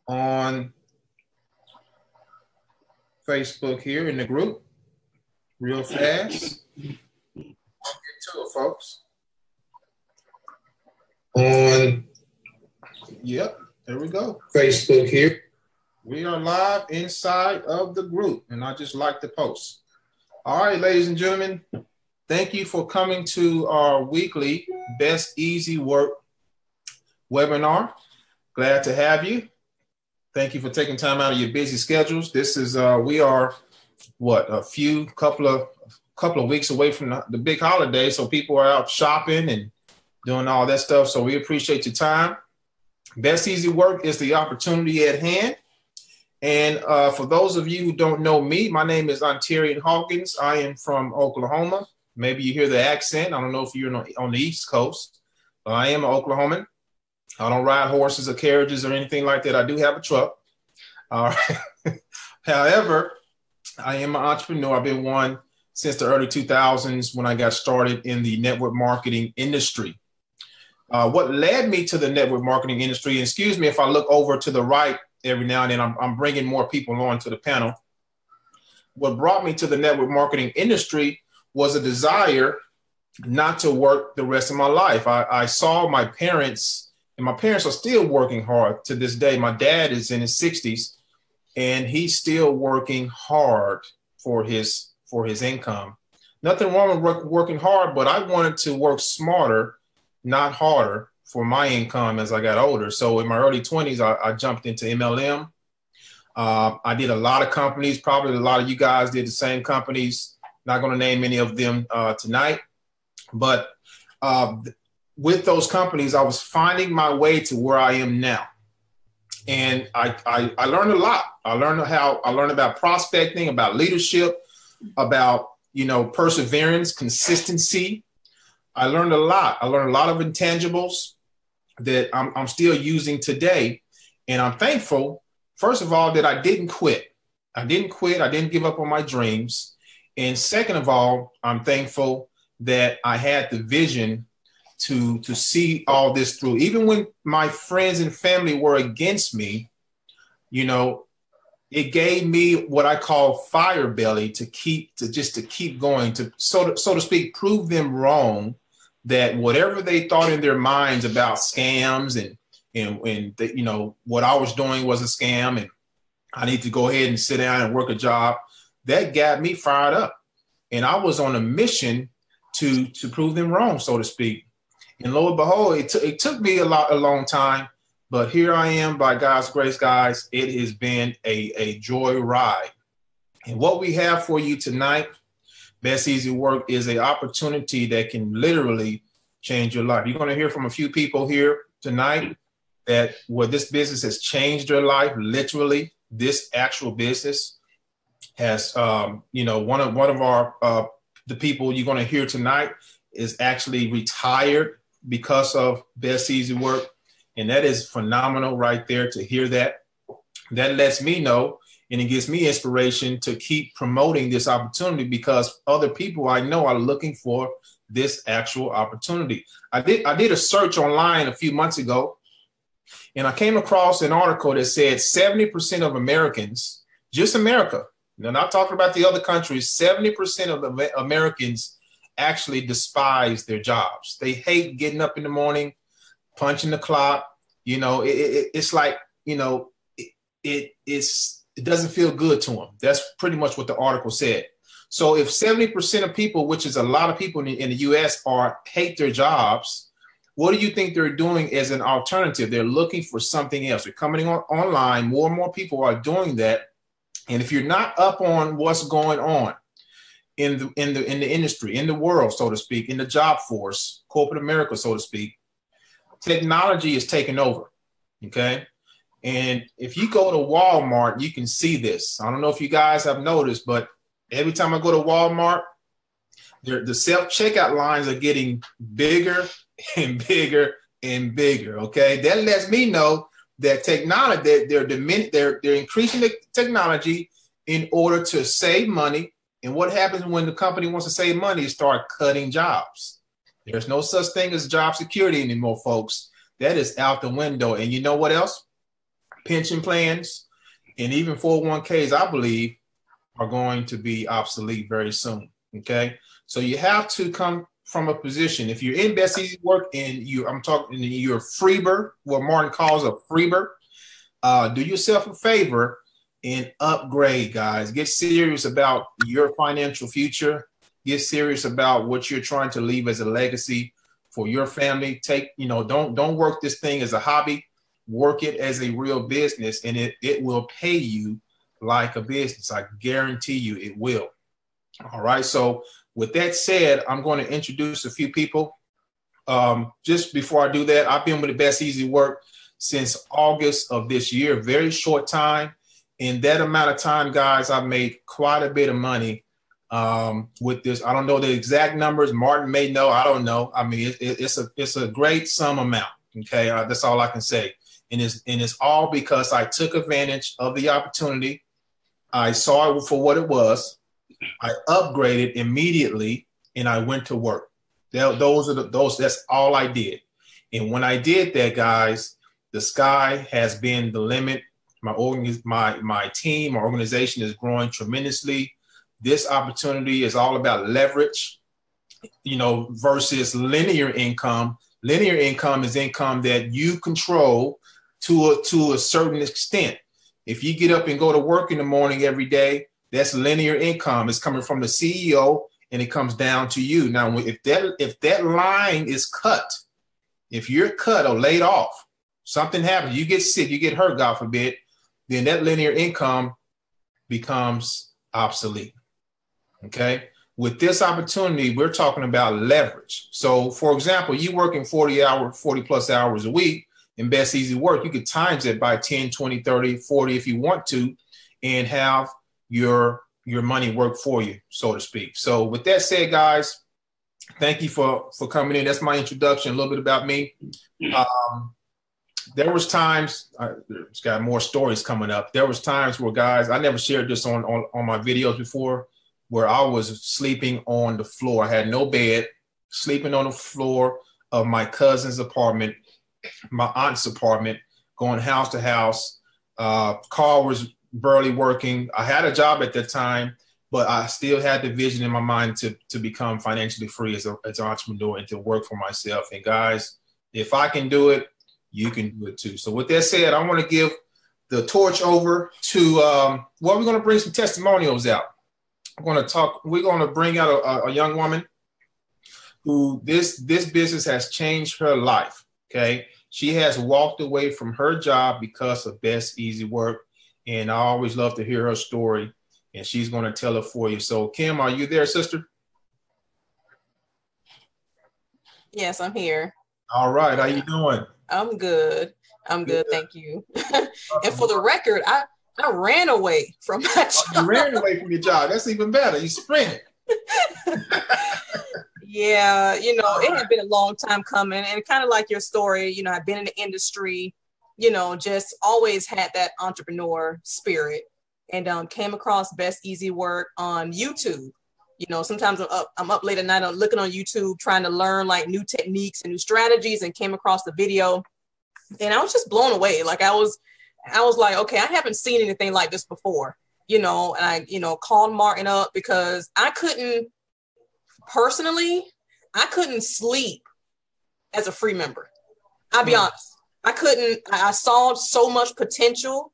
on Facebook here in the group real fast. I'll get to it, folks. Yep, there we go. Facebook here. We are live inside of the group, and I just like the post. All right, ladies and gentlemen, thank you for coming to our weekly Best Easy Work webinar. Glad to have you. Thank you for taking time out of your busy schedules. This is we are couple of weeks away from the big holiday, so people are out shopping and doing all that stuff. So we appreciate your time. Best Easy Work is the opportunity at hand. And for those of you who don't know me, my name is Ontarian Hawkins. I am from Oklahoma. Maybe you hear the accent. I don't know if you're on the East Coast. I am an Oklahoman. I don't ride horses or carriages or anything like that. I do have a truck. All right. However, I am an entrepreneur. I've been one since the early 2000s when I got started in the network marketing industry. What led me to the network marketing industry, and excuse me if I look over to the right every now and then, I'm bringing more people on to the panel. What brought me to the network marketing industry was a desire not to work the rest of my life. I saw my parents, and my parents are still working hard to this day. My dad is in his 60s, and he's still working hard for his income. Nothing wrong with working hard, but I wanted to work smarter, not harder, for my income as I got older. So in my early 20s, I jumped into MLM. I did a lot of companies. Probably a lot of you guys did the same companies. Not going to name any of them tonight. But with those companies, I was finding my way to where I am now. And I learned a lot. I learned about prospecting, about leadership, about, perseverance, consistency. I learned a lot. I learned a lot of intangibles that I'm still using today. And I'm thankful, first of all, that I didn't quit. I didn't give up on my dreams. And second of all, I'm thankful that I had the vision to see all this through. Even when my friends and family were against me, it gave me what I call fire belly to keep going, to so to speak, prove them wrong, that whatever they thought in their minds about scams and what I was doing was a scam and I need to go ahead and sit down and work a job, that got me fired up. And I was on a mission to prove them wrong, so to speak. And lo and behold, it took me a long time, but here I am by God's grace, guys. It has been a joy ride. And what we have for you tonight, Best Easy Work, is an opportunity that can literally change your life. You're going to hear from a few people here tonight that where this business has changed their life. Literally, this actual business has, one of our the people you're going to hear tonight is actually retired because of Best Easy Work, and that is phenomenal right there to hear that. That lets me know. And it gives me inspiration to keep promoting this opportunity because other people I know are looking for this actual opportunity. I did a search online a few months ago, and I came across an article that said 70% of Americans, just America, now not talking about the other countries, 70% of Americans actually despise their jobs. They hate getting up in the morning, punching the clock. It's like, it doesn't feel good to them. That's pretty much what the article said. So if 70% of people, which is a lot of people in the US, hate their jobs, what do you think they're doing as an alternative? They're looking for something else. They're coming online. More and more people are doing that. And if you're not up on what's going on in the industry, in the world, so to speak, in the job force, corporate America, so to speak, technology is taking over. Okay. And if you go to Walmart, you can see this. I don't know if you guys have noticed, but every time I go to Walmart, the self-checkout lines are getting bigger and bigger and bigger. Okay, that lets me know that technology, they're increasing the technology in order to save money. And what happens when the company wants to save money is start cutting jobs. There's no such thing as job security anymore, folks. That is out the window. And you know what else? pension plans, and even 401ks, I believe, are going to be obsolete very soon. Okay. So you have to come from a position. If you're in Best Easy Work and you're a freebird, what Martin calls a freebird, do yourself a favor and upgrade, guys. Get serious about your financial future. Get serious about what you're trying to leave as a legacy for your family. Don't work this thing as a hobby. Work it as a real business, and it will pay you like a business. I guarantee you it will. All right. So with that said, I'm going to introduce a few people. Just before I do that, I've been with the Best Easy Work since August of this year, very short time. In that amount of time, guys, I've made quite a bit of money with this. I don't know the exact numbers. Martin may know. I don't know. I mean, it's a great sum amount. Okay, that's all I can say. And it's all because I took advantage of the opportunity. I saw it for what it was. I upgraded immediately, and I went to work. That's all I did. And when I did that, guys, the sky has been the limit. My team, my organization is growing tremendously. This opportunity is all about leverage, versus linear income. Linear income is income that you control to a certain extent. If you get up and go to work in the morning every day, that's linear income. It's coming from the CEO and it comes down to you. Now, if that line is cut, if you're cut or laid off, something happens, you get sick, you get hurt, God forbid, then that linear income becomes obsolete. Okay. With this opportunity, we're talking about leverage. So for example, you working 40 plus hours a week in Best Easy Work, you could times it by 10, 20, 30, 40 if you want to, and have your money work for you, so to speak. So with that said, guys, thank you for coming in. That's my introduction, a little bit about me. There was times, it's got more stories coming up. There was times where, guys, I never shared this on my videos before, where I was sleeping on the floor. I had no bed, sleeping on the floor of my cousin's apartment, my aunt's apartment, going house to house. Car was barely working. I had a job at that time, but I still had the vision in my mind to become financially free as an entrepreneur and to work for myself. And guys, if I can do it, you can do it too. So with that said, I want to give the torch over to, we're going to bring some testimonials out. We're going to bring out a young woman who this business has changed her life. Okay. She has walked away from her job because of Best Easy Work. And I always love to hear her story, and she's going to tell it for you. So Kim, are you there, sister? Yes, I'm here. All right. How you doing? I'm good. Thank you. And for the record, I ran away from my job. You ran away from your job. That's even better. You sprinted. Yeah, it had been a long time coming, and kind of like your story, I've been in the industry, just always had that entrepreneur spirit, and came across Best Easy Work on YouTube. Sometimes I'm up late at night, I'm looking on YouTube, trying to learn like new techniques and new strategies, and came across the video, and I was just blown away. Like I was like, okay, I haven't seen anything like this before, and I, called Martin up because I couldn't sleep as a free member. I'll be honest. I saw so much potential.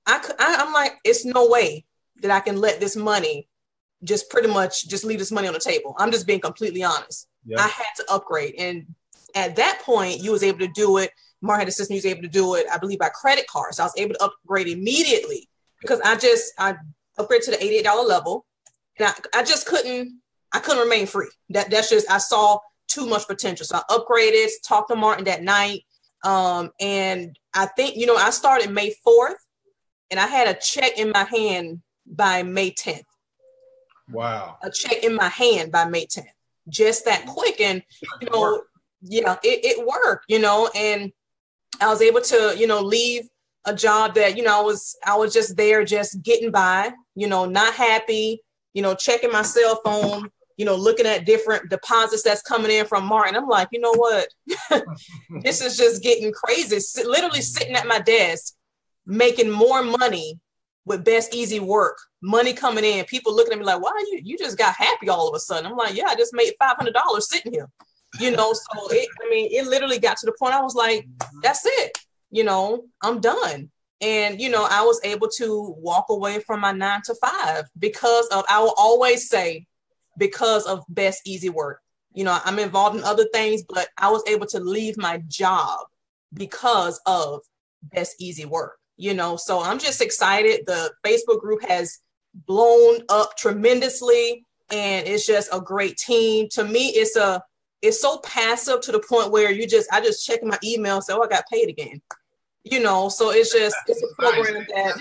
I'm like, it's no way that I can let this money just pretty much just leave this money on the table. I'm just being completely honest. Yep. I had to upgrade. And at that point, you was able to do it. Mark had a system, you was able to do it, I believe, by credit card. So I was able to upgrade immediately because I upgraded to the $88 level. And I couldn't remain free. That's just, I saw too much potential. So I upgraded, talked to Martin that night. And I think, I started May 4th and I had a check in my hand by May 10th. Wow. A check in my hand by May 10th, just that quick. And, it worked, and I was able to, leave a job that, I was just there, just getting by, not happy, checking my cell phone, looking at different deposits that's coming in from Martin. I'm like, you know what? This is just getting crazy. Literally sitting at my desk, making more money with Best Easy Work, money coming in, people looking at me like, why you just got happy all of a sudden? I'm like, yeah, I just made $500 sitting here, you know? So it literally got to the point I was like, that's it, you know, I'm done. And, you know, I was able to walk away from my 9 to 5 because of, I will always say, because of Best Easy Work. You know, I'm involved in other things, but I was able to leave my job because of Best Easy Work, you know? So I'm just excited. The Facebook group has blown up tremendously, and it's just a great team. To me, it's so passive to the point where I just check my email and say, oh, I got paid again. You know, so it's a program that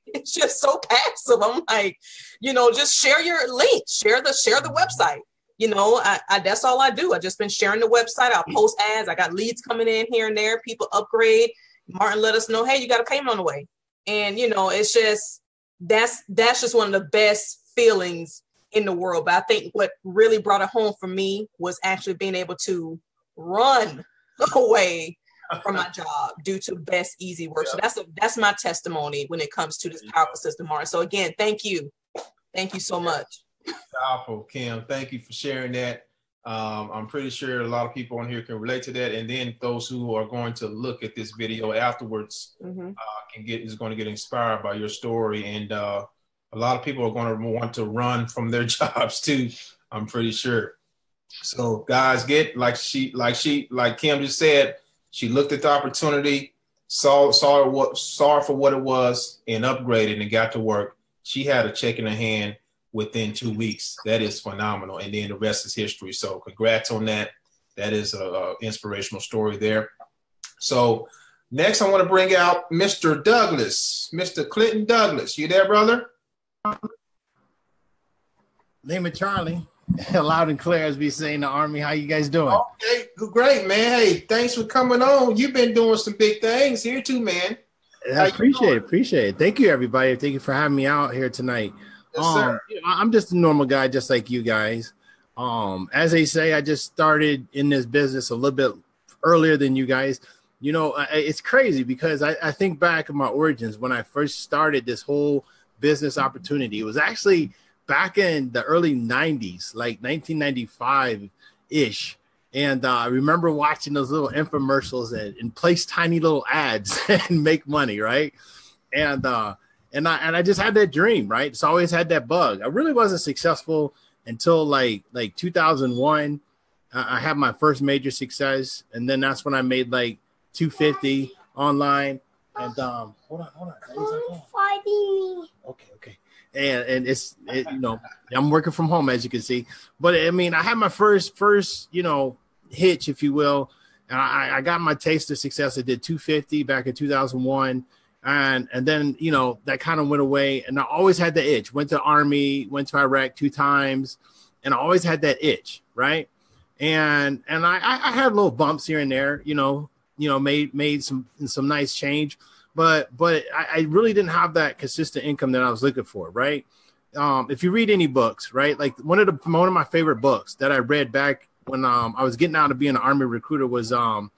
it's just so passive. I'm like, you know, just share your link, share the website. You know, I that's all I do. I just been sharing the website. I'll post ads. I got leads coming in here and there. People upgrade. Martin let us know, hey, you got a payment on the way. And, you know, it's just, that's just one of the best feelings in the world. But I think what really brought it home for me was actually being able to run away from my job due to Best Easy Work. So that's my testimony when it comes to this powerful system, Martin. So again, thank you so much. Powerful, Kim. Thank you for sharing that. I'm pretty sure a lot of people on here can relate to that, and then those who are going to look at this video afterwards is going to get inspired by your story, and a lot of people are going to want to run from their jobs too. I'm pretty sure. So guys, like Kim just said, she looked at the opportunity, saw it for what it was, and upgraded and got to work. She had a check in her hand within 2 weeks. That is phenomenal. And then the rest is history. So congrats on that. That is an inspirational story there. So next I want to bring out Mr. Douglas, Mr. Clinton Douglas. You there, brother? Name it Charlie. Loud and clear, as we say in the Army. How you guys doing? Okay, great, man. Hey, thanks for coming on. You've been doing some big things here too, man. I appreciate it. Thank you, everybody. Thank you for having me out here tonight. Yes, sir. I'm just a normal guy, just like you guys. As they say, I just started in this business a little bit earlier than you guys. You know, it's crazy because I think back of my origins when I first started this whole business opportunity. It was actually back in the early 90s, like 1995-ish. And I remember watching those little infomercials and place tiny little ads and make money, right? And I just had that dream, right? So I always had that bug. I really wasn't successful until like 2001. I had my first major success, and then that's when I made like 250 online. And hold on. Okay. And it's you know, I'm working from home, as you can see. But I mean, I had my first you know, hitch, if you will, and I got my taste of success. I did 250 back in 2001, and then, you know, that kind of went away. And I always had the itch. Went to Army, went to Iraq 2 times, and I always had that itch, right? And I had little bumps here and there, you know, made some nice change. But I really didn't have that consistent income that I was looking for, right? If you read any books, right, like one of my favorite books that I read back when I was getting out of being an Army recruiter was the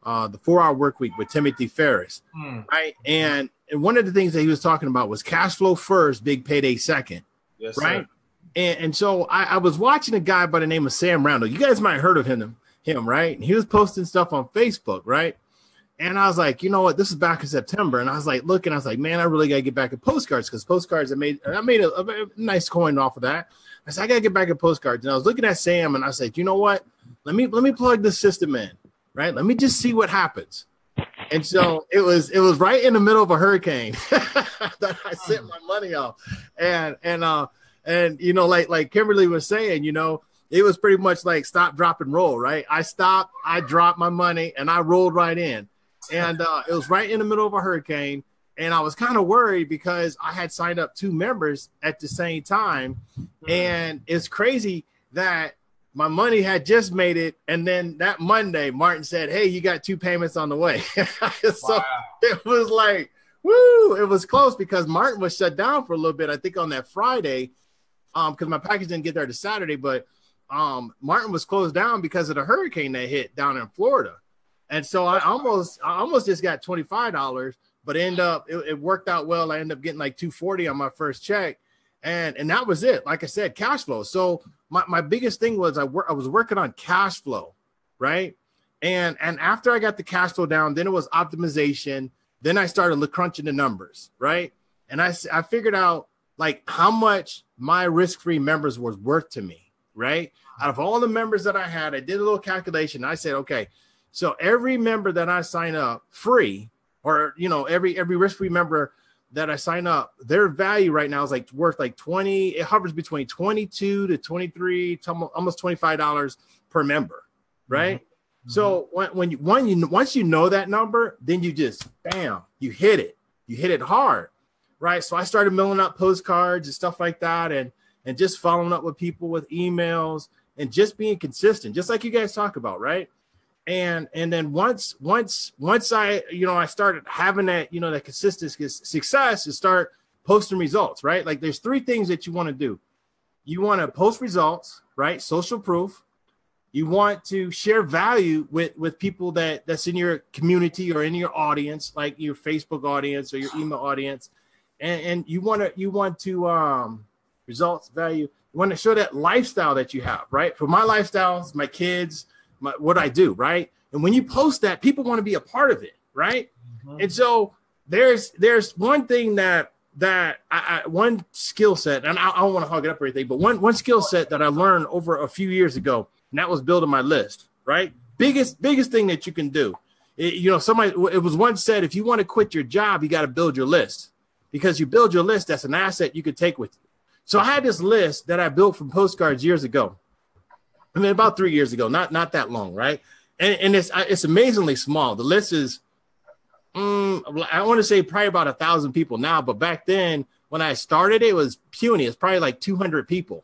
4-Hour Workweek with Timothy Ferriss, right? And one of the things that he was talking about was cash flow first, big payday second, yes, right? And so I was watching a guy by the name of Sam Randall. You guys might have heard of him, right? And he was posting stuff on Facebook, right? And I was like, you know what? This is back in September. And I was like, looking, I was like, man, I really got to get back at postcards, because postcards, I made a nice coin off of that. I said, I got to get back at postcards. And I was looking at Sam, and I said, you know what? Let me plug this system in, right? Let me just see what happens. And so it was right in the middle of a hurricane that I sent my money off. And you know, like Kimberly was saying, you know, it was pretty much like stop, drop, and roll, right? I stopped, I dropped my money, and I rolled right in. And it was right in the middle of a hurricane. And I was kind of worried because I had signed up 2 members at the same time. And it's crazy that my money had just made it. And then that Monday, Martin said, hey, you got 2 payments on the way. So it was like, woo, it was close because Martin was shut down for a little bit, I think on that Friday, because my package didn't get there to Saturday. But Martin was closed down because of the hurricane that hit down in Florida. And so I almost just got $25, but it worked out well. I ended up getting like 240 on my first check. And that was it. Like I said, cash flow. So my biggest thing was I was working on cash flow, right? And after I got the cash flow down, then it was optimization. Then I started crunching the numbers, right? And I figured out like how much my risk-free members was worth to me, right? Out of all the members that I had, I did a little calculation. I said, okay, so every member that I sign up free, or every risk-free member that I sign up, their value right now is like worth like 20. It hovers between 22 to 23, to almost $25 per member, right? Mm-hmm. So once you know that number, then you just bam, you hit it hard, right? So I started mailing out postcards and stuff like that, and just following up with people with emails and just being consistent, just like you guys talk about, right? And then once I started having that, that consistent success, to start posting results, right? Like there's 3 things that you want to do. You want to post results, right? Social proof. You want to share value with people that's in your community or in your audience, like your Facebook audience or your email audience. And you want to results, value. You want to show that lifestyle that you have, right? For my lifestyles, my kids, what I do, right? And when you post that, people want to be a part of it, right? Mm-hmm. And so there's one thing that one skill set, and I don't want to hog it up or anything, but one skill set that I learned over a few years ago, and that was building my list, right? Biggest thing that you can do. It was once said, if you want to quit your job, you got to build your list, because you build your list, that's an asset you could take with you. So I had this list that I built from postcards years ago. I mean, about 3 years ago, not that long, right? And it's amazingly small. The list is, I want to say probably about 1,000 people now, but back then when I started, it was puny. It's probably like 200 people,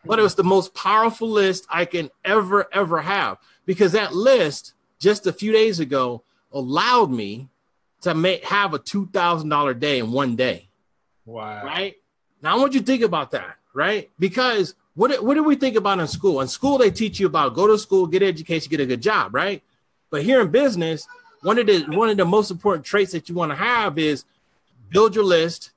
but it was the most powerful list I can ever have, because that list just a few days ago allowed me to have a $2,000 day in one day. Wow! Right now, I want you to think about that, right? Because what do we think about in school? In school, they teach you about go to school, get an education, get a good job, right? But here in business, one of the most important traits that you want to have is build your list,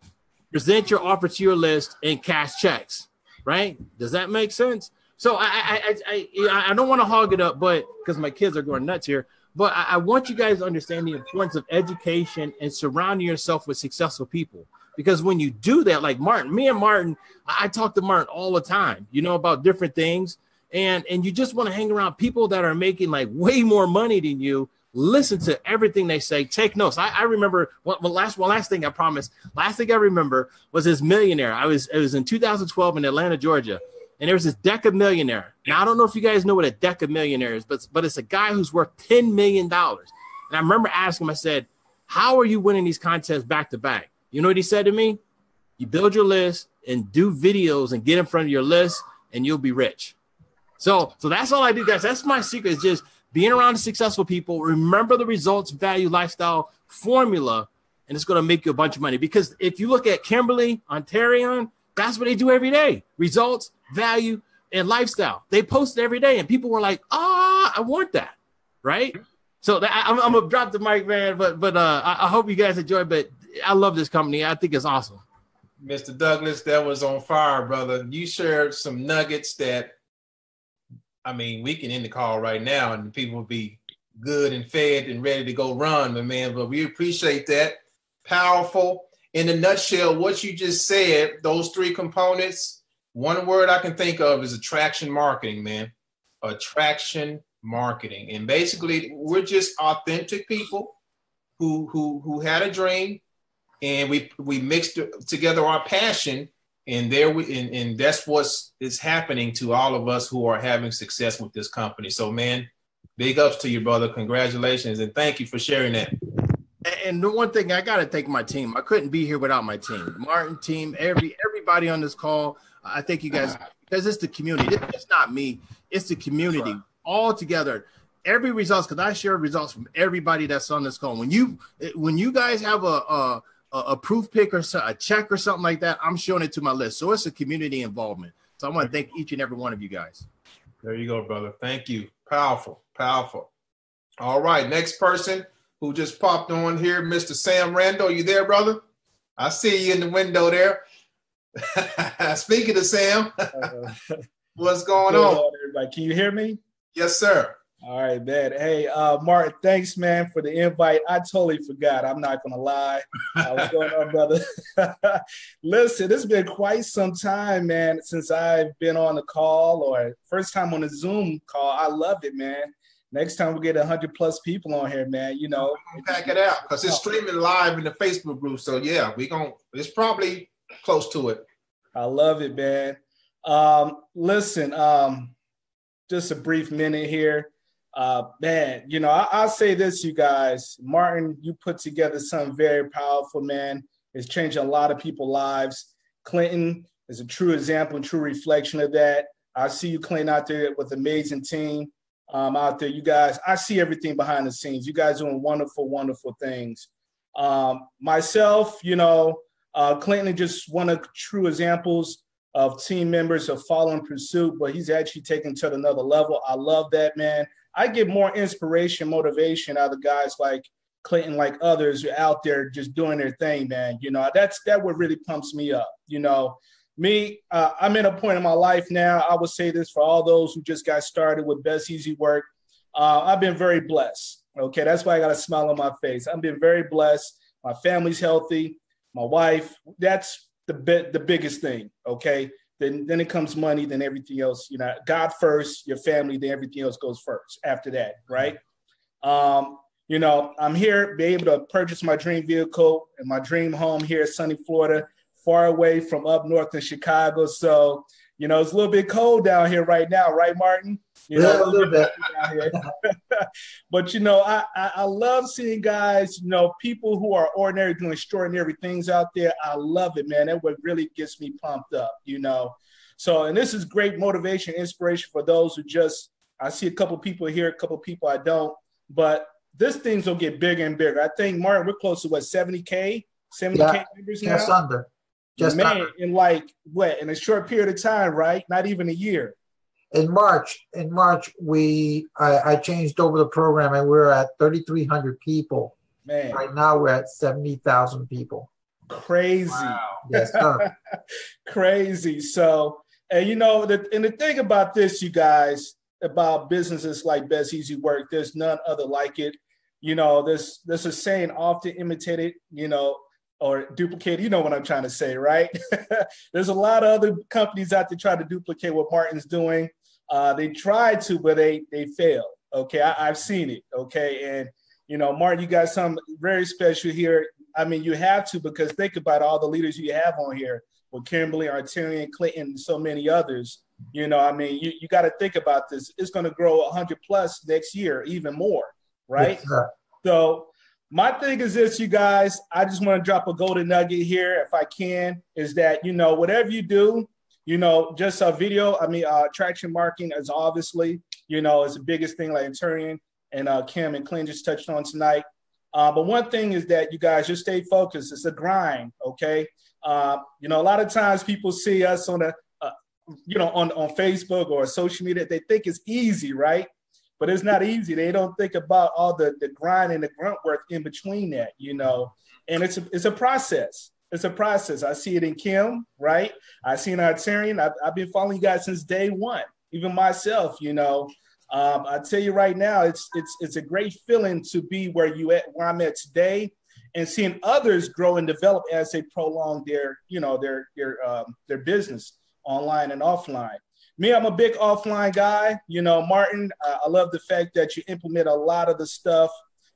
present your offer to your list, and cash checks, right? Does that make sense? So I don't want to hog it up, but because my kids are going nuts here, but I want you guys to understand the importance of education and surrounding yourself with successful people. Because when you do that, like me and Martin, I talk to Martin all the time, about different things. And you just want to hang around people that are making like way more money than you. Listen to everything they say. Take notes. I remember last thing I promise. Last thing I remember was this millionaire. It was in 2012 in Atlanta, Georgia. And there was this Deca millionaire. Now, I don't know if you guys know what a Deca millionaire is, but it's a guy who's worth $10 million. And I remember asking him, I said, how are you winning these contests back to back? You know what he said to me? You build your list and do videos and get in front of your list, and you'll be rich. So that's all I do, guys. That's my secret, is just being around successful people. Remember the results, value, lifestyle formula, and it's going to make you a bunch of money. Because if you look at Kimberly, Ontarian, that's what they do every day. Results, value, and lifestyle. They post it every day, and people were like, I want that, right? So I'm going to drop the mic, man, but I hope you guys enjoy. But I love this company. I think it's awesome. Mr. Douglas, that was on fire, brother. You shared some nuggets that, we can end the call right now and people will be good and fed and ready to go run, my man. But we appreciate that. Powerful. In a nutshell, what you just said, those 3 components, one word I can think of is attraction marketing, man. Attraction marketing. And basically, we're just authentic people who had a dream, and we mixed together our passion, and that's what is happening to all of us who are having success with this company. So, man, big ups to you, brother. Congratulations, and thank you for sharing that. And the one thing, I got to thank my team. I couldn't be here without my team. Martin, team, everybody on this call. I thank you guys, because it's the community. It's not me. It's the community all together. Every results, because I share results from everybody that's on this call. When you guys have a proof pick or a check or something like that, I'm showing it to my list. So it's a community involvement. So I want to thank each and every one of you guys. There you go, brother. Thank you. Powerful. All right. Next person, who just popped on here. Mr. Sam Randall, you there, brother? I see you in the window there. Speaking of Sam, what's going on? Everybody, can you hear me? Yes, sir. All right, man. Hey, Martin, thanks, man, for the invite. I totally forgot. I'm not going to lie. What's going on, brother? Listen, it's been quite some time, man, since I've been on the call or first time on a Zoom call. I loved it, man. Next time we get 100+ people on here, man, you know. Pack it out because it's streaming live in the Facebook group. So, yeah, it's probably close to it. I love it, man. Listen, just a brief minute here. Man, you know, I'll say this, you guys. Martin, you put together something very powerful, man. It's changing a lot of people's lives. Clinton is a true example and true reflection of that. I see you, Clinton, out there with an amazing team out there. You guys, I see everything behind the scenes. You guys doing wonderful, wonderful things. Myself, you know, Clinton just one of true examples of team members of following pursuit, but he's actually taken to another level. I love that, man. I get more inspiration, motivation out of guys like Clinton, like others who are out there just doing their thing, man. You know, that what really pumps me up. You know, me, I'm at a point in my life now. I would say this for all those who just got started with Best Easy Work. I've been very blessed. Okay, that's why I got a smile on my face. I've been very blessed. My family's healthy. My wife. That's the biggest thing. Okay. Then it comes money, then everything else, you know, God first, your family, then everything else goes first after that, right? You know, I'm here, be able to purchase my dream vehicle and my dream home here in sunny Florida, far away from up north in Chicago. So, you know, it's a little bit cold down here right now, right, Martin? You know, yeah, a little bit. But, you know, I love seeing guys, you know, people who are ordinary doing extraordinary things out there. I love it, man. That what really gets me pumped up, you know. So, and this is great motivation, inspiration for those who just, I see a couple people here, a couple people I don't, but this thing's will get bigger and bigger. I think, Martin, we're close to what, 70K members now? Just under. In like, what, in a short period of time, right? Not even a year. In March, I changed over the program and we're at 3,300 people. Man, right now we're at 70,000 people. Crazy. Wow. Yes, sir. Crazy. So, and you know, the thing about this, you guys, about businesses like Best Easy Work, there's none other like it. You know, there's a saying often imitated, you know, or duplicated. You know what I'm trying to say, right? There's a lot of other companies out there trying to duplicate what Martin's doing. They tried to, but they failed. Okay, I've seen it. Okay, and you know, Martin, you got something very special here. I mean, you have to, because think about all the leaders you have on here with Kimberly, Arterian, Clinton, and so many others. You know, I mean, you got to think about this. It's going to grow 100+ next year, even more, right? Yes, sir. So my thing is this, you guys, I just want to drop a golden nugget here, if I can, is that, you know, whatever you do, you know, just a video, I mean, attraction marketing is obviously, you know, is the biggest thing, like Turian and Kim and Clint just touched on tonight. But one thing is that you guys just stay focused. It's a grind, okay? You know, a lot of times people see us on you know, on Facebook or social media, they think it's easy, right? But it's not easy. They don't think about all the grind and the grunt work in between that, you know, and it's a process. It's a process. I see it in Kim, right? I see it in Arterian. I've been following you guys since day one, even myself, you know. I tell you right now, it's a great feeling to be where I'm at today, and seeing others grow and develop as they prolong their, you know, their business online and offline. Me, I'm a big offline guy. You know, Martin, I love the fact that you implement a lot of the stuff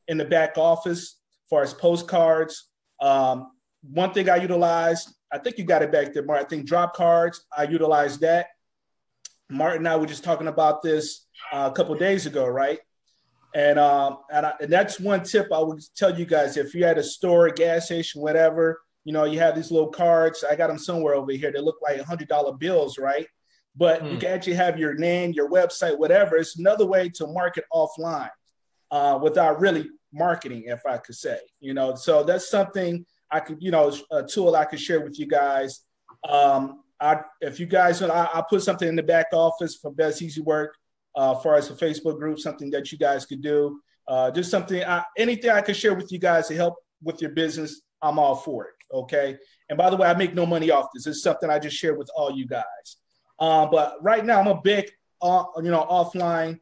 in the back office as far as postcards. One thing I utilized, I think you got it back there, Martin. I think drop cards, I utilized that. Martin and I were just talking about this a couple of days ago, right? And that's one tip I would tell you guys. If you're at a store, gas station, whatever, you know, you have these little cards. I got them somewhere over here. They look like $100 bills, right? But you can actually have your name, your website, whatever. It's another way to market offline without really marketing, if I could say, you know. So that's something I could, you know, a tool I could share with you guys. If you guys, I'll put something in the back office for Best Easy Work as far as a Facebook group, something that you guys could do. Just something, anything I can share with you guys to help with your business, I'm all for it. Okay. And by the way, I make no money off this. It's something I just share with all you guys. But right now I'm a big, offline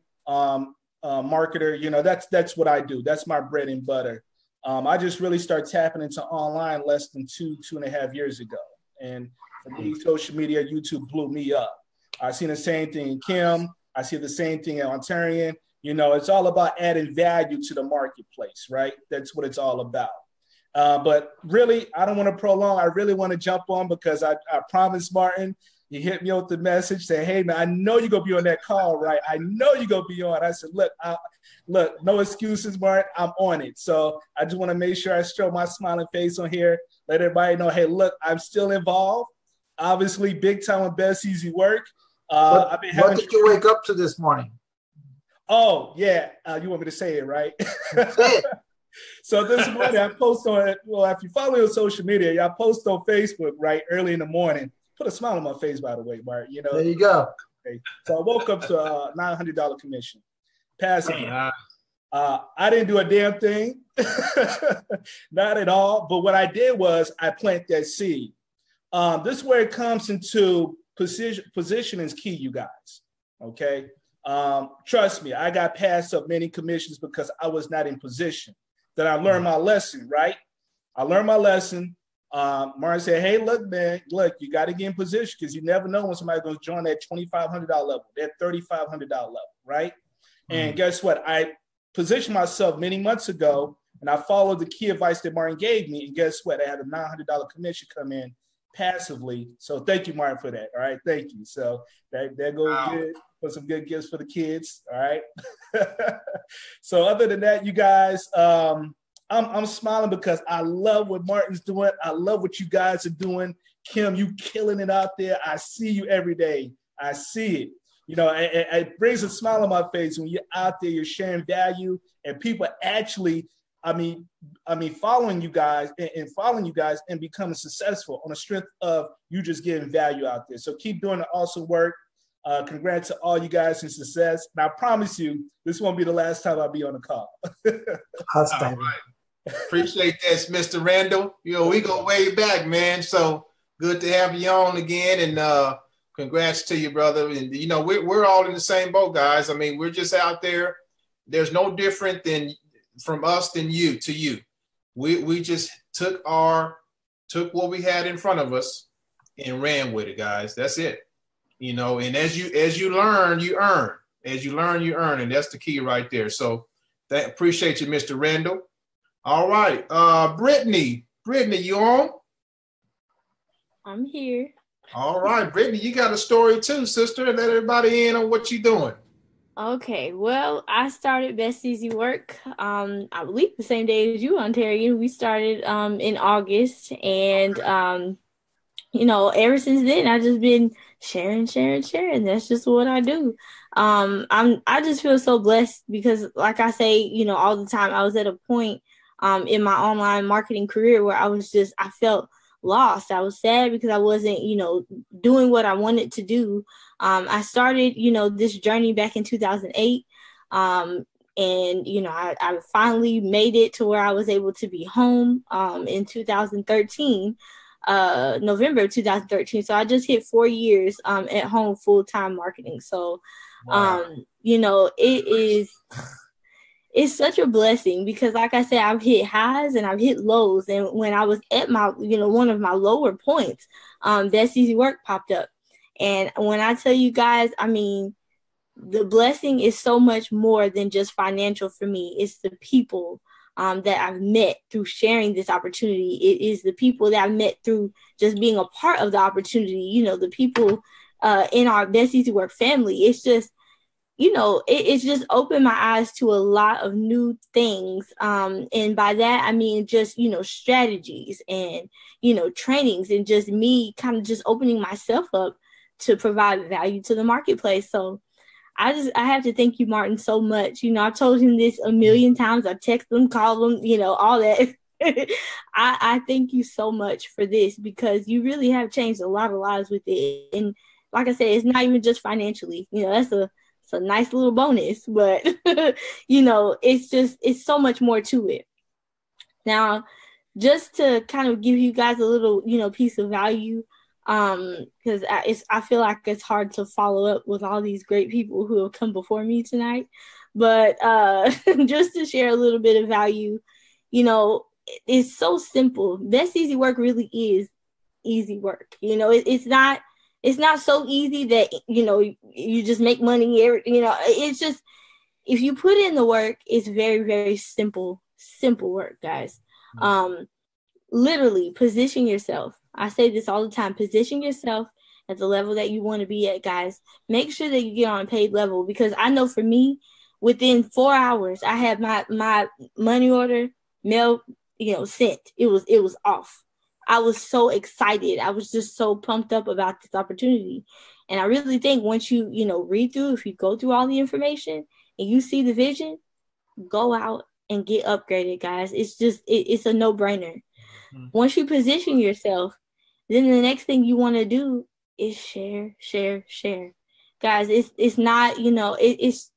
marketer. That's what I do. That's my bread and butter. I just really started tapping into online less than 2.5 years ago. And for me, social media, YouTube blew me up. I seen the same thing in Kim. I see the same thing in Ontarian. It's all about adding value to the marketplace, right? That's what it's all about. But really, I don't want to prolong. I really want to jump on because I promised Martin. He hit me with the message, say, "Hey, man, I know you're going to be on that call, right? I know you're going to be on." I said, look, no excuses, Martin. I'm on it. So I just want to make sure I show my smiling face on here, let everybody know, hey, look, I'm still involved. Obviously, big time on Best Easy Work. What did you wake up to this morning? Oh, yeah. You want me to say it, right? Say it. So this morning I post on it. Well, if you follow me on social media, I post on Facebook, right, early in the morning. Put a smile on my face, by the way, Mark. There you go. Okay. So I woke up to a $900 commission. Passive. I didn't do a damn thing. Not at all. But what I did was I planted that seed. This is where it comes into positioning is key, you guys. Okay. Trust me, I got passed up many commissions because I was not in position. Then I learned my lesson, right? I learned my lesson. Martin said, hey, look, man, you got to get in position because you never know when somebody's going to join that $2,500 level, that $3,500 level, right? And guess what? I positioned myself many months ago, and I followed the key advice that Martin gave me. And guess what? I had a $900 commission come in passively. So thank you, Martin, for that. All right, thank you. So that goes good for some good gifts for the kids. All right. So other than that, you guys, I'm smiling because I love what Martin's doing. I love what you guys are doing. Kim, you killing it out there. I see you every day. I see it. It brings a smile on my face when you're out there, you're sharing value, and people actually, following you guys and becoming successful on the strength of you just getting value out there. So keep doing the awesome work. Congrats to all you guys and success. And I promise you, this won't be the last time I'll be on the call. Outstanding. All right. Appreciate this, Mr. Randall. We go way back, man. So good to have you on again, and congrats to you, brother. And we're all in the same boat, guys. We're just out there. There's no different from us than you to you. We just took what we had in front of us and ran with it, guys. That's it. And as you learn, you earn. As you learn, you earn, and that's the key right there. So appreciate you, Mr. Randall. All right. Brittany, you on? I'm here. All right, Brittany, you got a story too, sister. Let everybody in on what you're doing. Okay, well, I started Best Easy Work, I believe the same day as you, Ontario. We started in August, and ever since then, I've just been sharing. That's just what I do. I just feel so blessed because, like I say, all the time, I was at a point in my online marketing career where I felt lost. I was sad because I wasn't, doing what I wanted to do. I started, this journey back in 2008. And, I finally made it to where I was able to be home in 2013, November of 2013. So I just hit 4 years at home full-time marketing. So, wow. It's such a blessing because, like I said, I've hit highs and I've hit lows. And when I was at my, one of my lower points, Best Easy Work popped up. And when I tell you guys, the blessing is so much more than just financial for me. It's the people that I've met through sharing this opportunity. It is the people that I've met through just being a part of the opportunity. The people in our Best Easy Work family. It's just, it's just opened my eyes to a lot of new things. And by that, I mean, just, strategies and, trainings and just me kind of just opening myself up to provide value to the marketplace. So I have to thank you, Martin, so much. I've told him this a million times. I text him, call him, all that. I thank you so much for this because you really have changed a lot of lives with it. And like I said, it's not even just financially, It's a nice little bonus, but it's so much more to it. Now, just to kind of give you guys a little, piece of value, because I feel like it's hard to follow up with all these great people who have come before me tonight. But just to share a little bit of value, it's so simple. Best Easy Work really is easy work. It's not so easy that you just make money. It's just, if you put in the work, it's very, very simple work, guys. Literally position yourself. I say this all the time. Position yourself at the level that you want to be at, guys. Make sure that you get on a paid level, because I know for me, within 4 hours, I had my money order mail, sent. It was off. I was so excited. I was just so pumped up about this opportunity. And I really think once you, read through, if you go through all the information and you see the vision, go out and get upgraded, guys. It's just, it's a no-brainer. Mm-hmm. Once you position yourself, then the next thing you want to do is share. Guys, it's not, it's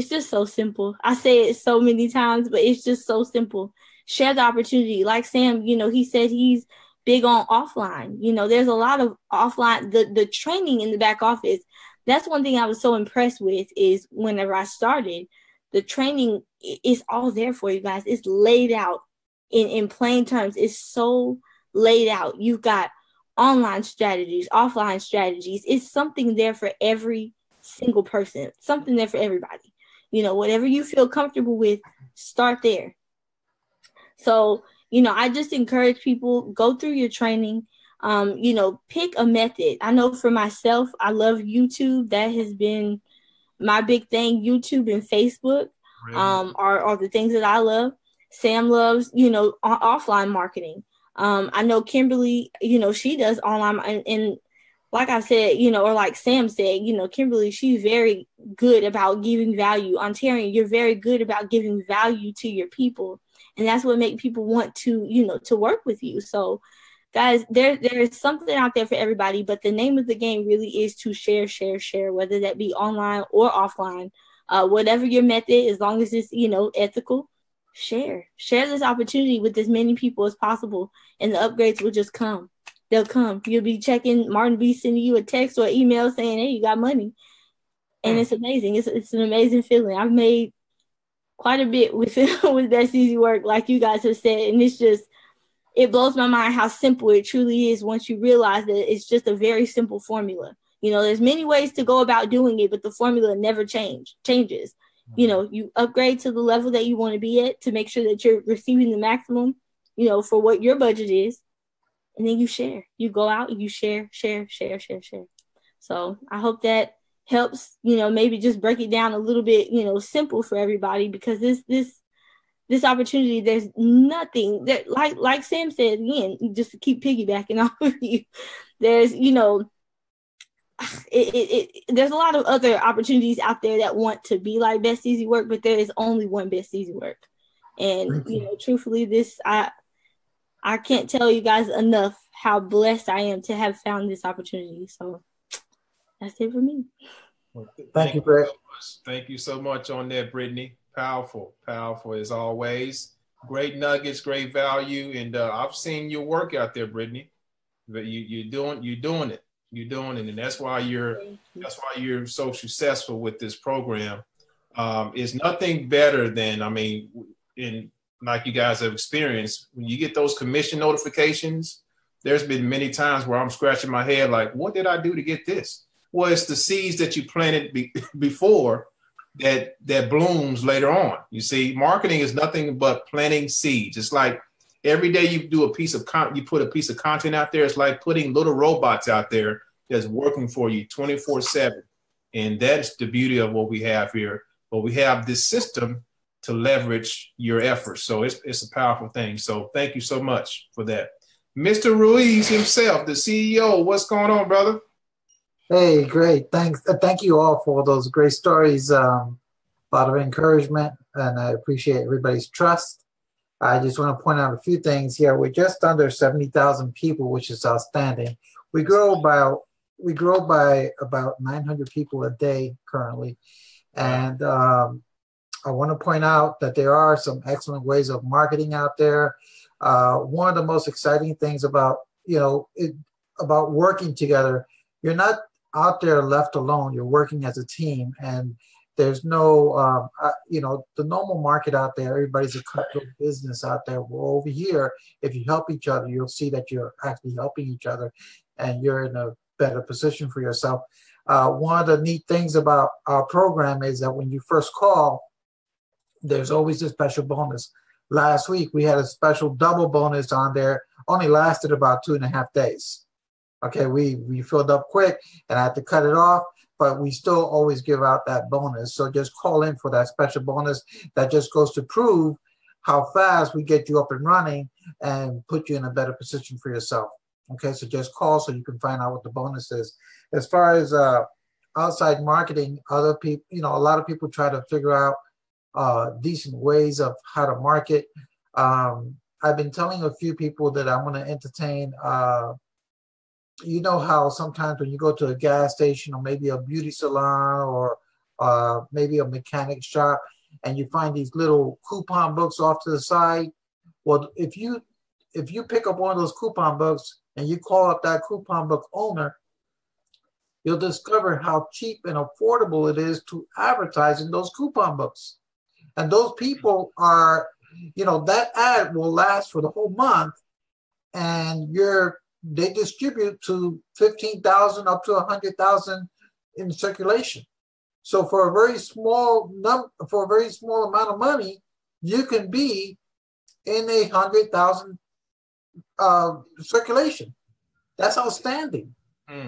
just so simple. I say it so many times, but it's just so simple. Share the opportunity. Like Sam, he said he's big on offline. There's a lot of offline, the training in the back office. That's one thing I was so impressed with, is whenever I started, the training is all there for you guys. It's laid out in plain terms. It's so laid out. You've got online strategies, offline strategies. It's something there for every single person, something there for everybody. Whatever you feel comfortable with, start there. So, I just encourage people, go through your training, pick a method. I know for myself, I love YouTube. That has been my big thing. YouTube and Facebook are the things that I love. Sam loves, offline marketing. I know Kimberly, she does online, and like I said, or like Sam said, Kimberly, she's very good about giving value. Ontarian, you're very good about giving value to your people. And that's what makes people want to, to work with you. So, guys, there is something out there for everybody, but the name of the game really is to share, whether that be online or offline. Whatever your method, as long as it's, ethical, share this opportunity with as many people as possible, and the upgrades will just come. They'll come. You'll be checking, Martin B sending you a text or email saying, hey, you got money. And it's amazing. It's an amazing feeling. I've made quite a bit with Best Easy Work, like you guys have said. And it blows my mind how simple it truly is once you realize that it's just a very simple formula. There's many ways to go about doing it, but the formula never changes. You upgrade to the level that you want to be at to make sure that you're receiving the maximum, for what your budget is. And then you share. You go out and you share. So I hope that helps, maybe just break it down a little bit, simple for everybody, because this opportunity, there's nothing that, like Sam said, again, just to keep piggybacking off of you, there's, there's a lot of other opportunities out there that want to be like Best Easy Work, but there is only one Best Easy Work. And, truthfully, I can't tell you guys enough how blessed I am to have found this opportunity. So that's it for me. Well, thank you, Brett. Thank you so much on that, Brittany. Powerful as always. Great nuggets, great value, and I've seen your work out there, Brittany. But you're doing it, and that's why you're so successful with this program. It's nothing better than, like you guys have experienced, when you get those commission notifications. There's been many times where I'm scratching my head like, what did I do to get this? Well, it's the seeds that you planted before that blooms later on. You see, marketing is nothing but planting seeds. It's like every day you do you put a piece of content out there. It's like putting little robots out there that's working for you 24/7. And that's the beauty of what we have here. But we have this system to leverage your efforts. So it's a powerful thing. So thank you so much for that. Mr. Ruiz himself, the CEO, what's going on, brother? Hey, great. Thanks. Thank you all for those great stories. A lot of encouragement, and I appreciate everybody's trust. I just want to point out a few things here. We're just under 70,000 people, which is outstanding. We grow about we grow by about 900 people a day currently. And I want to point out that there are some excellent ways of marketing out there. One of the most exciting things about, about working together, you're not out there left alone. You're working as a team, and there's no, the normal market out there, everybody's a cutthroat business out there. Well, over here, if you help each other, you'll see that you're actually helping each other and you're in a better position for yourself. One of the neat things about our program is that when you first call, there's always a special bonus. Last week, we had a special double bonus on there, only lasted about 2.5 days. Okay, we filled up quick and I had to cut it off, but we still always give out that bonus. So just call in for that special bonus. That just goes to prove how fast we get you up and running and put you in a better position for yourself. Okay, so just call so you can find out what the bonus is. As far as outside marketing, other people, a lot of people try to figure out decent ways of how to market. I've been telling a few people that I'm going to entertain. You know how sometimes when you go to a gas station or maybe a beauty salon or maybe a mechanic shop and you find these little coupon books off to the side. Well, if you pick up one of those coupon books and you call up that coupon book owner, you'll discover how cheap and affordable it is to advertise in those coupon books. And those people are, that ad will last for the whole month, and they distribute to 15,000 up to 100,000 in circulation. So for a very small amount of money, you can be in 100,000 circulation. That's outstanding.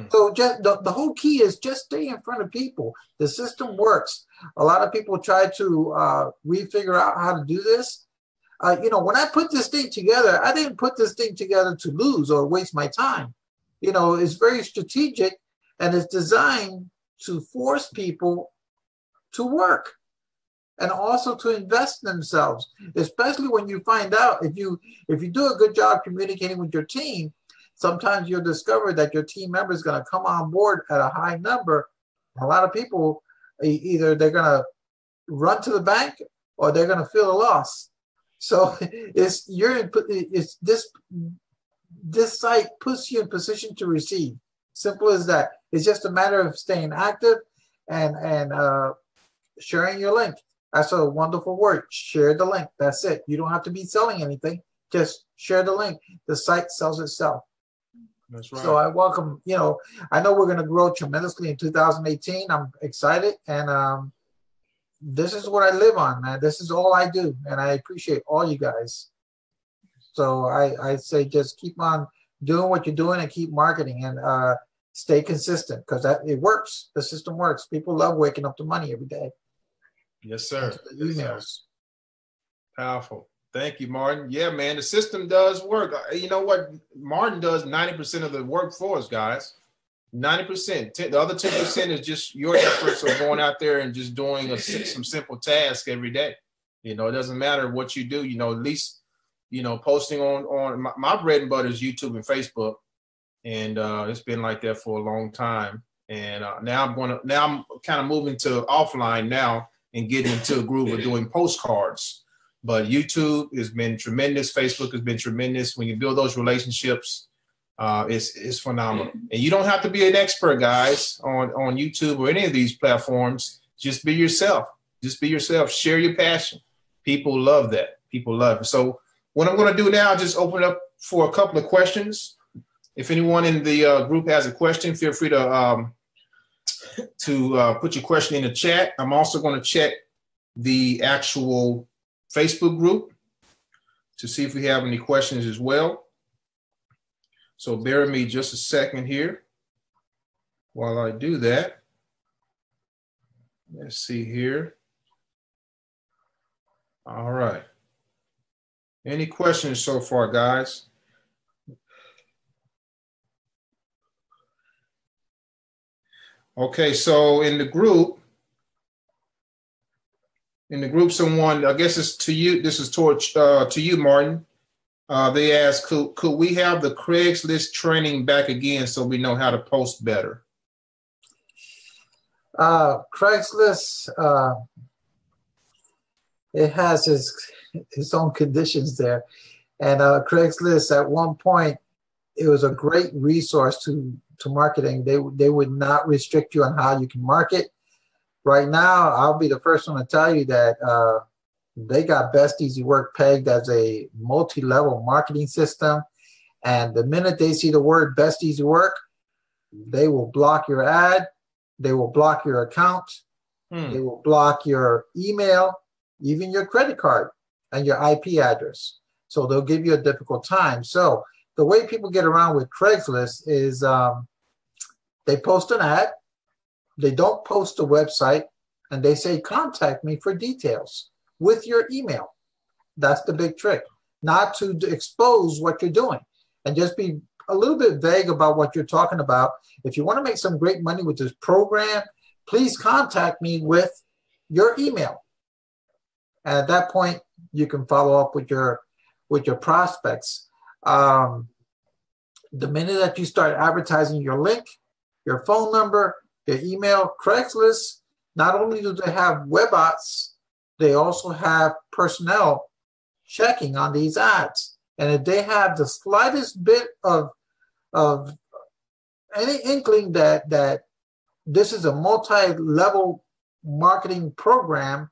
So just the whole key is just stay in front of people. The system works. A lot of people try to refigure out how to do this. When I put this thing together, I didn't put this thing together to lose or waste my time. It's very strategic and it's designed to force people to work and also to invest in themselves, especially when you find out if you do a good job communicating with your team. Sometimes you'll discover that your team member is going to come on board at a high number. A lot of people, either they're going to run to the bank or they're going to feel a loss. So this site puts you in position to receive. Simple as that. It's just a matter of staying active and sharing your link. That's a wonderful word. Share the link. That's it. You don't have to be selling anything. Just share the link. The site sells itself. That's right. So I welcome, I know we're going to grow tremendously in 2018. I'm excited. And this is what I live on, man. This is all I do. And I appreciate all you guys. So I say just keep on doing what you're doing and keep marketing and stay consistent because it works. The system works. People love waking up to money every day. Yes, sir. The emails. Powerful. Thank you, Martin. Yeah, man, the system does work. You know what? Martin does 90% of the work for us, guys. 90%. The other 10% is just your efforts of going out there and just doing some simple tasks every day. It doesn't matter what you do. At least, posting on my bread and butter is YouTube and Facebook, and it's been like that for a long time. And now I'm kind of moving to offline now and getting into a groove of doing postcards. But YouTube has been tremendous. Facebook has been tremendous. When you build those relationships, it's phenomenal. And you don't have to be an expert, guys, on YouTube or any of these platforms. Just be yourself. Just be yourself. Share your passion. People love that. People love it. So what I'm going to do now, just open it up for a couple of questions. If anyone in the group has a question, feel free to put your question in the chat. I'm also going to check the actual Facebook group to see if we have any questions as well. So bear with me just a second here while I do that. Let's see here. All right. Any questions so far, guys? Okay, so in the group, someone, I guess it's to you, this is towards to you, Martin. They asked, could we have the Craigslist training back again so we know how to post better? Craigslist, it has its own conditions there. And Craigslist, at one point, it was a great resource to marketing. They would not restrict you on how you can market. Right now, I'll be the first one to tell you that they got Best Easy Work pegged as a multi-level marketing system. And the minute they see the word Best Easy Work, they will block your ad. They will block your account. They will block your email, even your credit card and your IP address. So they'll give you a difficult time. So the way people get around with Craigslist is they post an ad. They don't post a website, and they say, contact me for details with your email. That's the big trick, not to expose what you're doing, and just be a little bit vague about what you're talking about. If you want to make some great money with this program, please contact me with your email. And at that point, you can follow up with your prospects. The minute that you start advertising your link, your phone number, your email, Craigslist, not only do they have web bots, they also have personnel checking on these ads. And if they have the slightest bit of any inkling that this is a multi-level marketing program,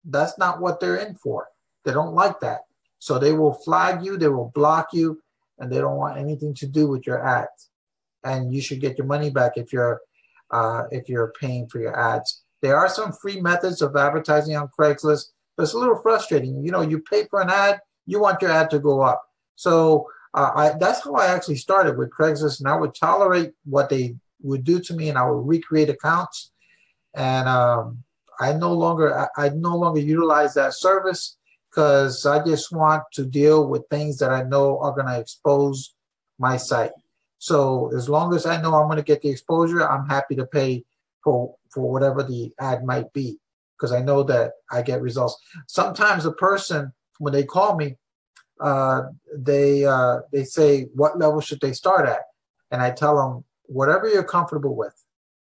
that's not what they're in for. They don't like that. So they will flag you, they will block you, and they don't want anything to do with your ads. And you should get your money back if you're paying for your ads. There are some free methods of advertising on Craigslist, but it's a little frustrating. You know, you pay for an ad, you want your ad to go up. So that's how I actually started with Craigslist, and I would tolerate what they would do to me, and I would recreate accounts. And I no longer utilize that service because I just want to deal with things that I know are going to expose my site. So as long as I know I'm going to get the exposure, I'm happy to pay for whatever the ad might be, because I know that I get results. Sometimes a person, when they call me, they say, what level should they start at? And I tell them, whatever you're comfortable with.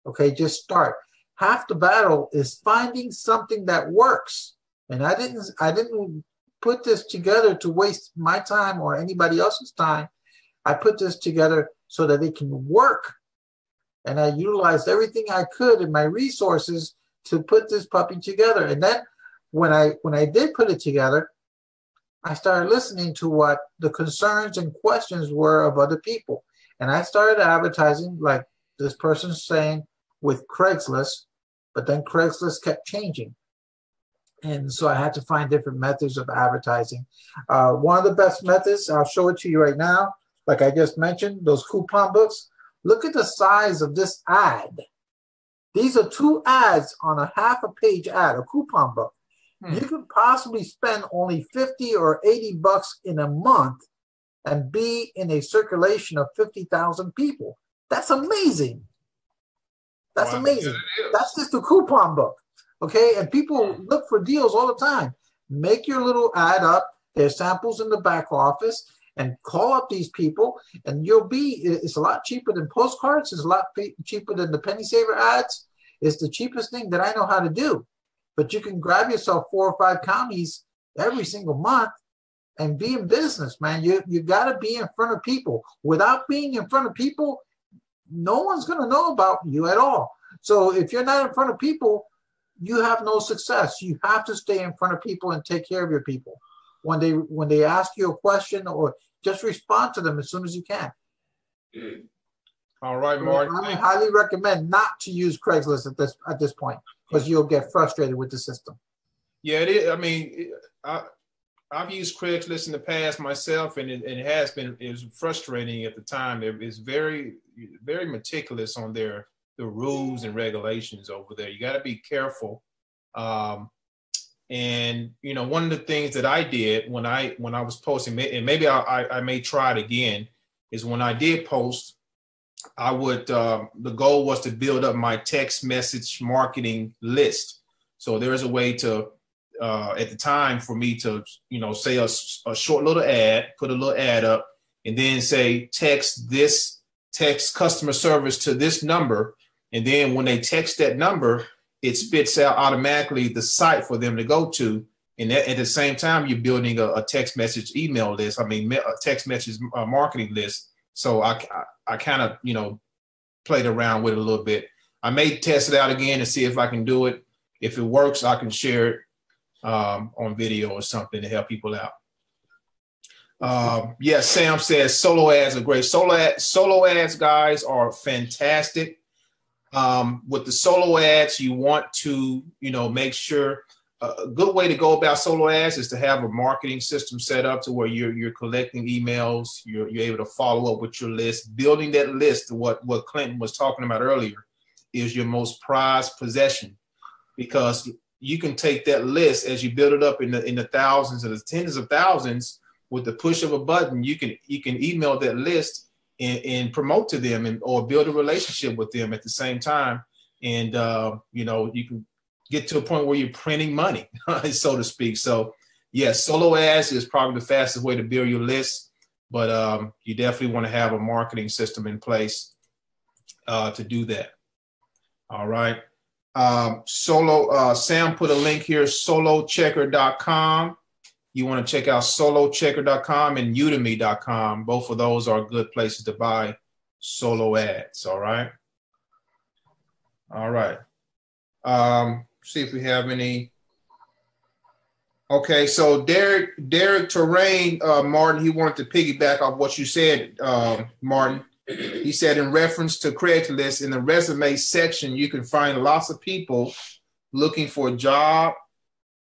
Okay, just start. Half the battle is finding something that works. And I didn't put this together to waste my time or anybody else's time. I put this together so that it can work. And I utilized everything I could in my resources to put this puppy together. And then when I did put it together, I started listening to what the concerns and questions were of other people. And I started advertising like this person's saying with Craigslist, but then Craigslist kept changing. And so I had to find different methods of advertising. One of the best methods, I'll show it to you right now. Like I just mentioned, those coupon books. Look at the size of this ad. These are 2 ads on a half a page ad, a coupon book. You could possibly spend only 50 or 80 bucks in a month and be in a circulation of 50,000 people. That's amazing. That's amazing. That's just a coupon book. Okay, and people look for deals all the time. Make your little ad up. There's samples in the back office, and call up these people, and it's a lot cheaper than postcards. It's a lot cheaper than the penny saver ads. It's the cheapest thing that I know how to do. But you can grab yourself 4 or 5 counties every single month and be in business, man. You got to be in front of people. Without being in front of people, no one's going to know about you at all. So if you're not in front of people, you have no success. You have to stay in front of people and take care of your people. When they ask you a question, or just respond to them as soon as you can. All right, Mark. I highly recommend not to use Craigslist at this point, because you'll get frustrated with the system. Yeah, it is. I mean, I've used Craigslist in the past myself, and it was frustrating at the time. It's very, very meticulous on the rules and regulations over there. You got to be careful. And you know, one of the things that I did when I was posting, and maybe I may try it again, is when I did post, I would the goal was to build up my text message marketing list. So there's a way to at the time for me to, you know, say a short little ad, put a little ad up, and then say text customer service to this number, And then when they text that number, it spits out automatically the site for them to go to. And at the same time, you're building a text message email list. I mean, a text message marketing list. So I kind of, played around with it a little bit. I may test it out again to see if I can do it. If it works, I can share it on video or something to help people out. Yes, Sam says solo ads are great. Solo ads, guys, are fantastic. With the solo ads, you want to, make sure a good way to go about solo ads is to have a marketing system set up to where you're collecting emails, you're able to follow up with your list. Building that list, what Clinton was talking about earlier, is your most prized possession, because you can take that list as you build it up in the thousands or the tens of thousands. With the push of a button, you can email that list and promote to them or build a relationship with them at the same time. And, you can get to a point where you're printing money, so to speak. So, yes, solo ads is probably the fastest way to build your list, but you definitely want to have a marketing system in place to do that. All right. Sam put a link here, solochecker.com. You want to check out solochecker.com and udemy.com. Both of those are good places to buy solo ads. All right. All right. See if we have any. Okay, so Derek Terrain, Martin, he wanted to piggyback off what you said, Martin. He said, in reference to Craigslist, in the resume section, you can find lots of people looking for a job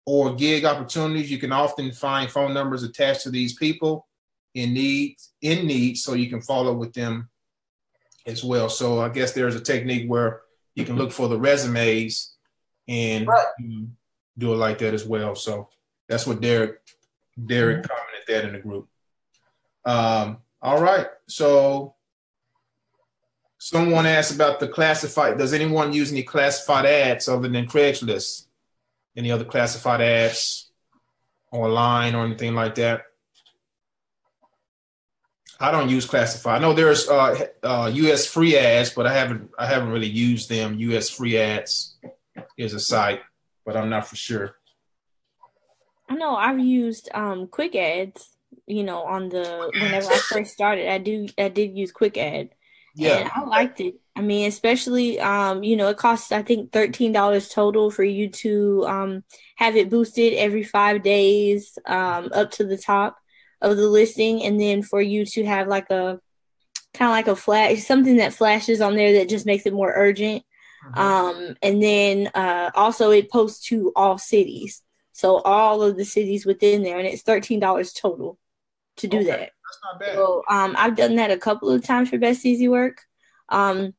or gig opportunities. You can often find phone numbers attached to these people in need, so you can follow with them as well. So I guess there's a technique where you can look for the resumes and do it like that as well. So that's what Derek commented that in the group. All right. So someone asked about the classified. Does anyone use any classified ads other than Craigslist? Any other classified ads online or anything like that? I don't use classified. I know there's US free ads, but I haven't really used them. US free ads is a site, but I'm not for sure. I know I've used quick ads, whenever I first started, I did use quick ad. Yeah. And I liked it. I mean, especially, it costs, I think, $13 total for you to have it boosted every 5 days up to the top of the listing. And then for you to have like a kind of like a flash, something that flashes on there that just makes it more urgent. Mm-hmm. And then also it posts to all cities. So all of the cities within there, and it's $13 total to do that. That's not bad. So I've done that a couple of times for Best Easy Work. But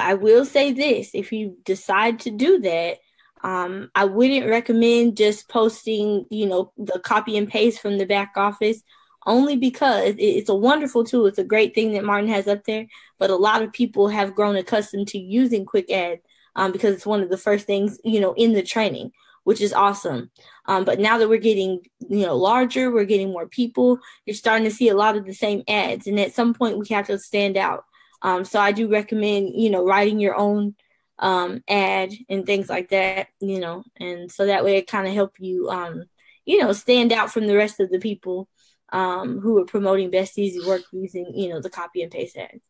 I will say this, if you decide to do that, I wouldn't recommend just posting, the copy and paste from the back office, only because it's a wonderful tool. It's a great thing that Martin has up there, but a lot of people have grown accustomed to using Quick Ad because it's one of the first things, in the training, which is awesome. But now that we're getting, larger, we're getting more people, you're starting to see a lot of the same ads. And at some point we have to stand out. So I do recommend, writing your own ad and things like that, and so that way it kind of help you, stand out from the rest of the people who are promoting Best Easy Work using, the copy and paste ads.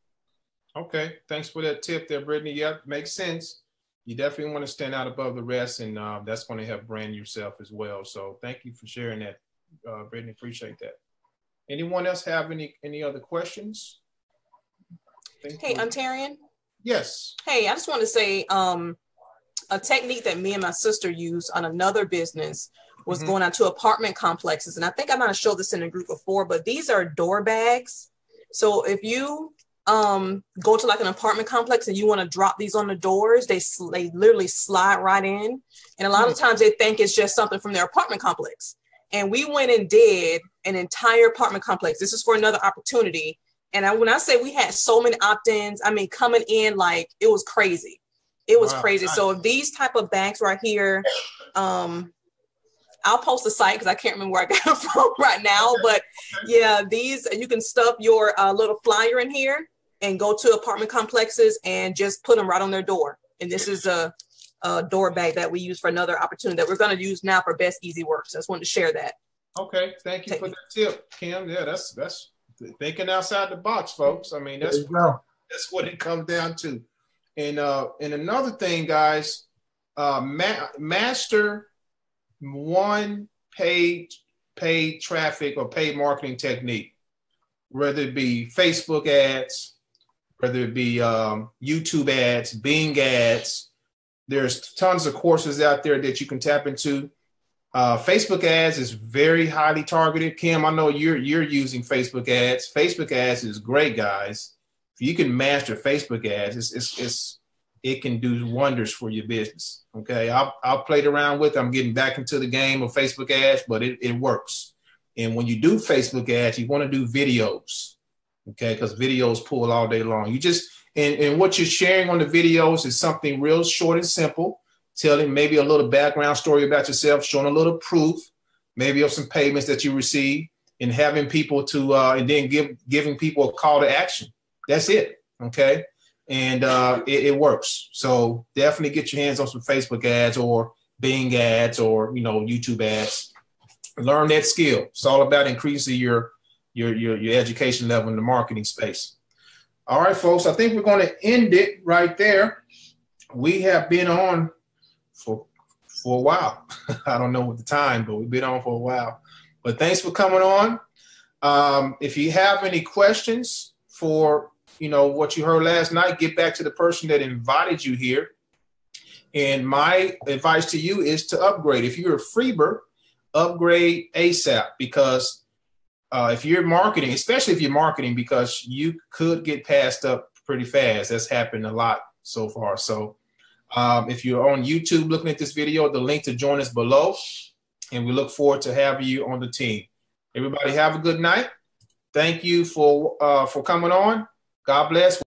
Okay. Thanks for that tip there, Brittany. Yep. Makes sense. You definitely want to stand out above the rest, and that's going to help brand yourself as well. So thank you for sharing that, Brittany. Appreciate that. Anyone else have any other questions? Hey, Ontarian? Yes. Hey, I just want to say a technique that me and my sister used on another business was going out to apartment complexes. And I think I might have showed this in a group before, but these are door bags. So if you go to like an apartment complex and you want to drop these on the doors, they literally slide right in. And a lot of times they think it's just something from their apartment complex. And we went and did an entire apartment complex. This is for another opportunity. And when I say we had so many opt-ins, I mean, coming in, like, it was crazy. It was crazy. Nice. So if these type of bags right here, I'll post the site because I can't remember where I got it from right now. But yeah, these, you can stuff your little flyer in here and go to apartment complexes and just put them right on their door. And this is a door bag that we use for another opportunity that we're going to use now for Best Easy Work. So I just wanted to share that. Okay, thank you for that tip, Kim. Yeah, that's thinking outside the box, folks. I mean, that's what it comes down to. And another thing, guys, master one paid traffic or paid marketing technique, whether it be Facebook ads, whether it be YouTube ads, Bing ads. There's tons of courses out there that you can tap into. Facebook ads is very highly targeted. Kim, I know you're using Facebook ads. Facebook ads is great, guys. If you can master Facebook ads, it can do wonders for your business. Okay, I've played around with it. I'm getting back into the game of Facebook ads, but it works. And when you do Facebook ads, you want to do videos, okay? Because videos pull all day long. You just and what you're sharing on the videos is something real short and simple. Telling maybe a little background story about yourself, showing a little proof, maybe of some payments that you receive, and having people to and then giving people a call to action. That's it, okay? And it works. So definitely get your hands on some Facebook ads or Bing ads or YouTube ads. Learn that skill. It's all about increasing your education level in the marketing space. All right, folks. I think we're going to end it right there. We have been on for a while. I don't know what the time, but we've been on for a while. But thanks for coming on. If you have any questions for what you heard last night, get back to the person that invited you here. And my advice to you is to upgrade. If you're a freebird, upgrade ASAP, because if you're marketing, especially if you're marketing, because you could get passed up pretty fast. That's happened a lot so far. So if you're on YouTube looking at this video, the link to join us below, and we look forward to having you on the team. Everybody have a good night. Thank you for coming on. God bless.